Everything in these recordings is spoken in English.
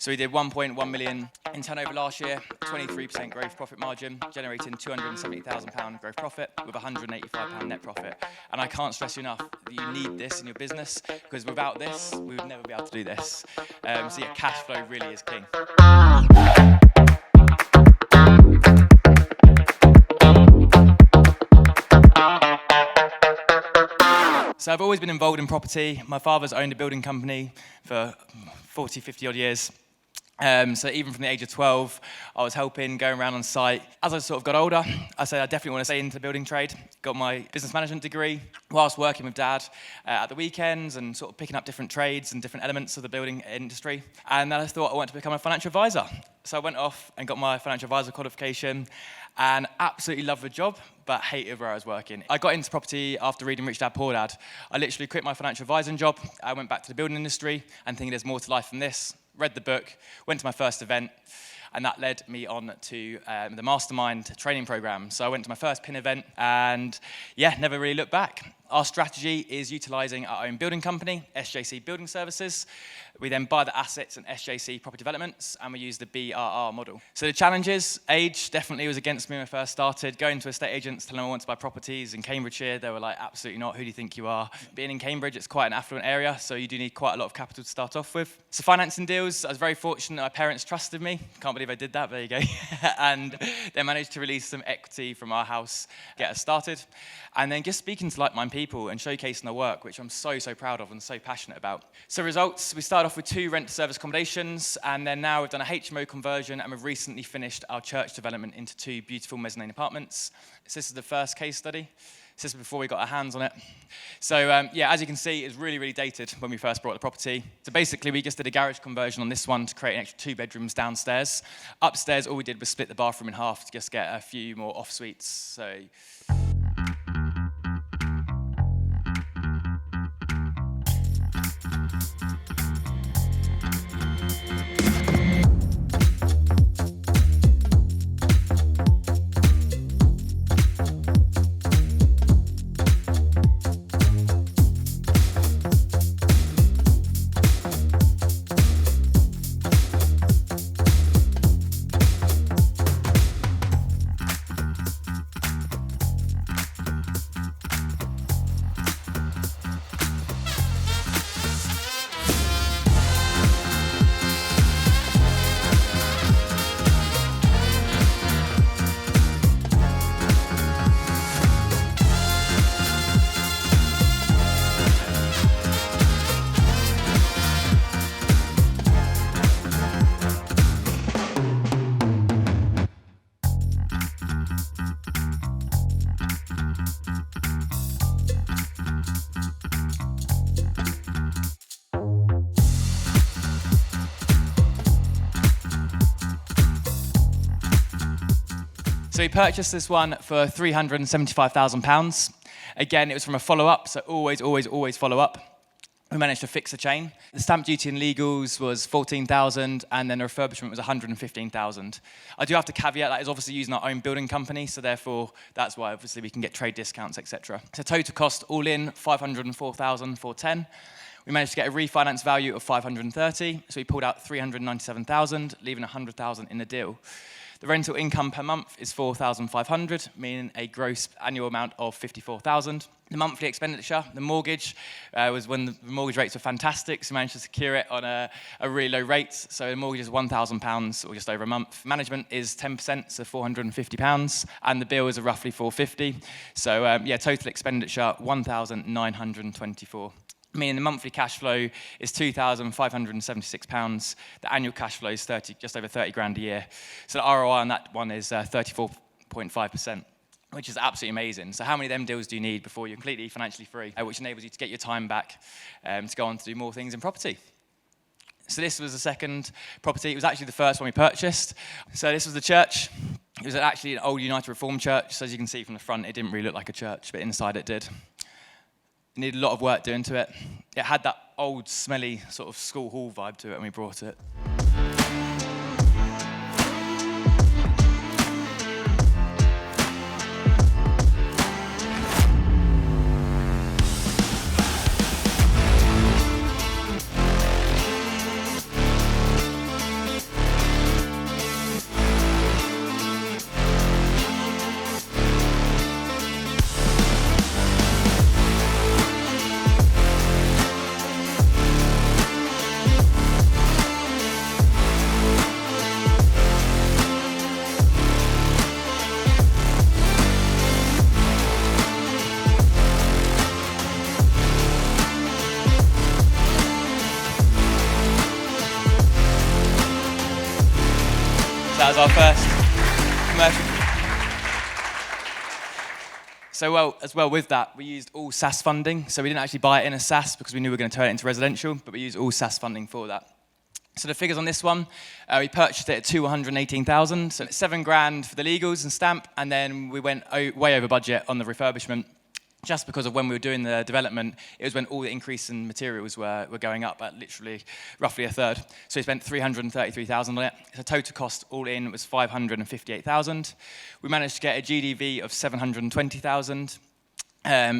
So we did 1.1 million in turnover last year, 23% gross profit margin, generating £270,000 gross profit with £185 net profit. And I can't stress you enough that you need this in your business, because without this, we would never be able to do this. So yeah, cash flow really is king. So I've always been involved in property. My father's owned a building company for 40, 50 odd years. So even from the age of 12, I was helping, going around on site. As I sort of got older, I said I definitely want to stay into the building trade. Got my business management degree whilst working with Dad at the weekends and sort of picking up different trades and different elements of the building industry. And then I thought I wanted to become a financial advisor. So I went off and got my financial advisor qualification and absolutely loved the job, but hated where I was working. I got into property after reading Rich Dad, Poor Dad. I literally quit my financial advising job. I went back to the building industry and thinking there's more to life than this. Read the book, went to my first event, and that led me on to the Mastermind training program. So I went to my first PIN event and, yeah, never really looked back. Our strategy is utilising our own building company, SJC Building Services. We then buy the assets in SJC Property Developments, and we use the BRR model. So the challenges, age definitely was against me when I first started. Going to estate agents, telling them I want to buy properties in Cambridgeshire, they were like, absolutely not, who do you think you are? Being in Cambridge, it's quite an affluent area, so you do need quite a lot of capital to start off with. So financing deals, I was very fortunate my parents trusted me. Can't believe I did that, but there you go. And they managed to release some equity from our house, get us started. And then just speaking to like-minded people and showcasing their work, which I'm so proud of and so passionate about. So results, we started off with 2 rent-to-service accommodations, and then now we've done a HMO conversion, and we've recently finished our church development into 2 beautiful mezzanine apartments. So this is the first case study. This is before we got our hands on it. So yeah, as you can see, it's really dated when we first bought the property. So basically, we just did a garage conversion on this one to create an extra 2 bedrooms downstairs. Upstairs, all we did was split the bathroom in half to just get a few more off suites. So. So we purchased this one for £375,000. Again, it was from a follow-up, so always follow up. We managed to fix the chain. The stamp duty and legals was £14,000, and then the refurbishment was £115,000. I do have to caveat that is obviously using our own building company, so therefore that's why obviously we can get trade discounts, etc. So total cost all in £504,410. We managed to get a refinance value of £530,000, so we pulled out £397,000, leaving £100,000 in the deal. The rental income per month is £4,500, meaning a gross annual amount of £54,000. The monthly expenditure, the mortgage, was when the mortgage rates were fantastic, so we managed to secure it on a really low rate. So the mortgage is £1,000 or just over a month. Management is 10%, so £450, and the bill is roughly £450. So yeah, total expenditure £1,924. Meaning the monthly cash flow is £2,576. The annual cash flow is just over 30 grand a year. So the ROI on that one is 34.5%, which is absolutely amazing. So how many of them deals do you need before you're completely financially free, which enables you to get your time back to go on to do more things in property? So this was the second property. It was actually the first one we purchased. So this was the church. It was actually an old United Reformed church. So as you can see from the front, it didn't really look like a church, but inside it did. It needed a lot of work doing to it. It had that old, smelly sort of school hall vibe to it when we brought it. that was our first commercial. So as well with that, we used all SaaS funding. So we didn't actually buy it in a SaaS because we knew we were going to turn it into residential, but we used all SaaS funding for that. So the figures on this one, we purchased it at 218,000. So $7,000 for the legals and stamp, and then we went way over budget on the refurbishment. Just because of when we were doing the development, it was when all the increase in materials were going up at literally roughly a third. So we spent 333,000 on it. The total cost all in was 558,000. We managed to get a GDV of 720,000.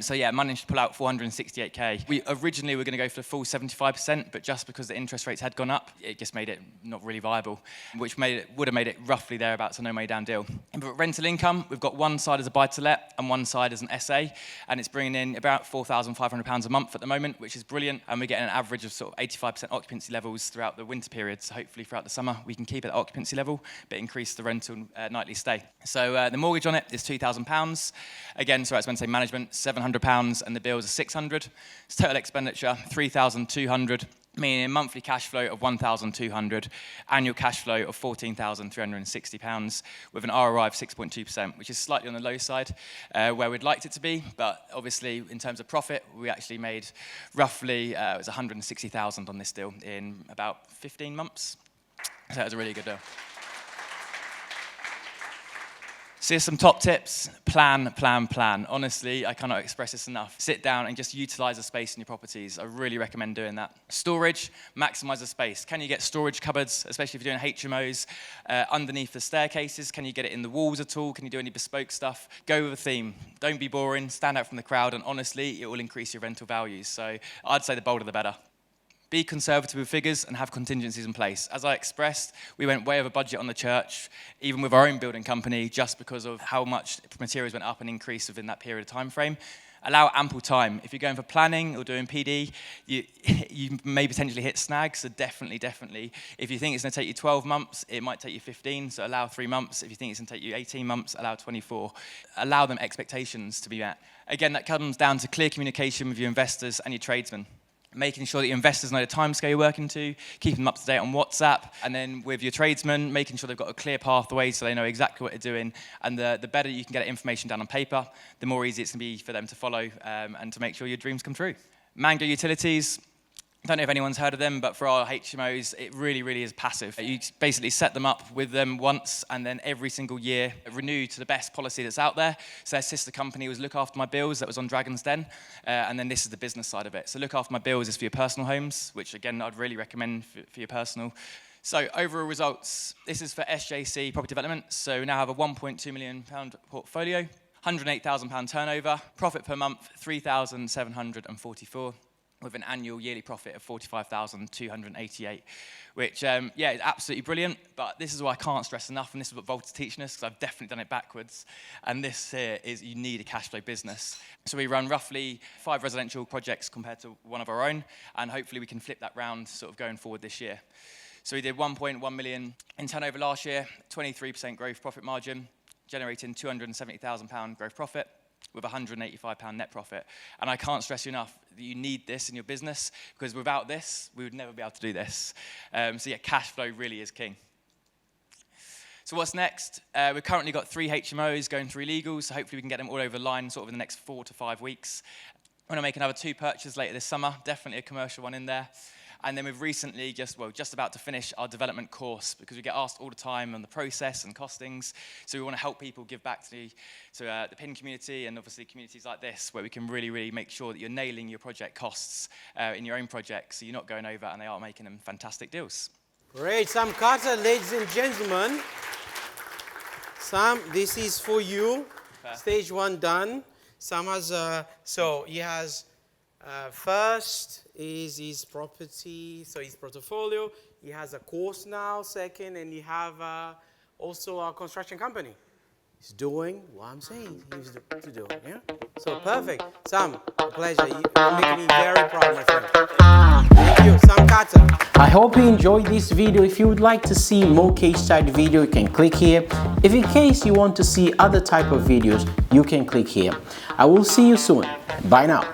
So yeah, managed to pull out 468k. We originally were going to go for the full 75%, but just because the interest rates had gone up, it just made it not really viable, which would have made it roughly thereabouts a no money down deal. But rental income, we've got one side as a buy-to-let and one side as an SA, and it's bringing in about £4,500 a month at the moment, which is brilliant, and we're getting an average of sort of 85% occupancy levels throughout the winter period, so hopefully throughout the summer we can keep it at occupancy level, but increase the rental nightly stay. So the mortgage on it is £2,000. Again, sorry, I was going to say management, £700, and the bills are £600. It's total expenditure, £3,200, meaning monthly cash flow of £1,200, annual cash flow of £14,360, with an ROI of 6.2%, which is slightly on the low side, where we'd liked it to be, but obviously in terms of profit, we actually made roughly, it was 160,000 on this deal in about 15 months. So that was a really good deal. So here's some top tips. Plan. Honestly, I cannot express this enough. Sit down and just utilize the space in your properties. I really recommend doing that. Storage, maximize the space. Can you get storage cupboards, especially if you're doing HMOs, underneath the staircases? Can you get it in the walls at all? Can you do any bespoke stuff? Go with a theme. Don't be boring, stand out from the crowd, and honestly, it will increase your rental values. So I'd say the bolder the better. Be conservative with figures and have contingencies in place. As I expressed, we went way over budget on the church, even with our own building company, just because of how much materials went up and increased within that period of time frame. Allow ample time. If you're going for planning or doing PD, you may potentially hit snags, so definitely. If you think it's going to take you 12 months, it might take you 15, so allow 3 months. If you think it's going to take you 18 months, allow 24. Allow them expectations to be met. Again, that comes down to clear communication with your investors and your tradesmen. Making sure that your investors know the timescale you're working to, keeping them up to date on WhatsApp, and then with your tradesmen, making sure they've got a clear pathway so they know exactly what they're doing. And the better you can get information down on paper, the more easy it's going to be for them to follow and to make sure your dreams come true. Mango Utilities. I don't know if anyone's heard of them, but for our HMOs, it really is passive. You basically set them up with them once, and then every single year renew to the best policy that's out there. So their sister company was Look After My Bills, that was on Dragon's Den, and then this is the business side of it. So Look After My Bills is for your personal homes, which again, I'd really recommend for your personal. So overall results, this is for SJC Property Development. So we now have a £1.2 million portfolio, £108,000 turnover, profit per month, £3,744. with an annual yearly profit of 45,288, which, yeah, is absolutely brilliant, but this is what I can't stress enough, and this is what Valter's teaching us, because I've definitely done it backwards, and this here is you need a cash flow business. So we run roughly 5 residential projects compared to one of our own, and hopefully we can flip that round sort of going forward this year. So we did 1.1 million in turnover last year, 23% growth profit margin, generating £270,000 growth profit, with £185 net profit. And I can't stress you enough that you need this in your business, because without this, we would never be able to do this. So yeah, cash flow really is king. So what's next? We've currently got 3 HMOs going through legals, so hopefully we can get them all over the line sort of in the next 4 to 5 weeks. I'm going to make another 2 purchases later this summer, definitely a commercial one in there. And then we've recently just about to finish our development course, because we get asked all the time on the process and costings. So we want to help people give back to the PIN community, and obviously communities like this, where we can really make sure that you're nailing your project costs in your own projects, so you're not going over and they are making them fantastic deals. Great, Sam Carter, ladies and gentlemen. Sam, this is for you. Perfect. Stage 1 done. Sam has, so he has, first is his property, so his portfolio. He has a course now, second, and you have also a construction company. He's doing what I'm saying he's to do, yeah? So perfect. Sam, a pleasure. You're making me very proud, my friend. Thank you, Sam Carter. I hope you enjoyed this video. If you would like to see more case study video, you can click here. If in case you want to see other type of videos, you can click here. I will see you soon. Bye now.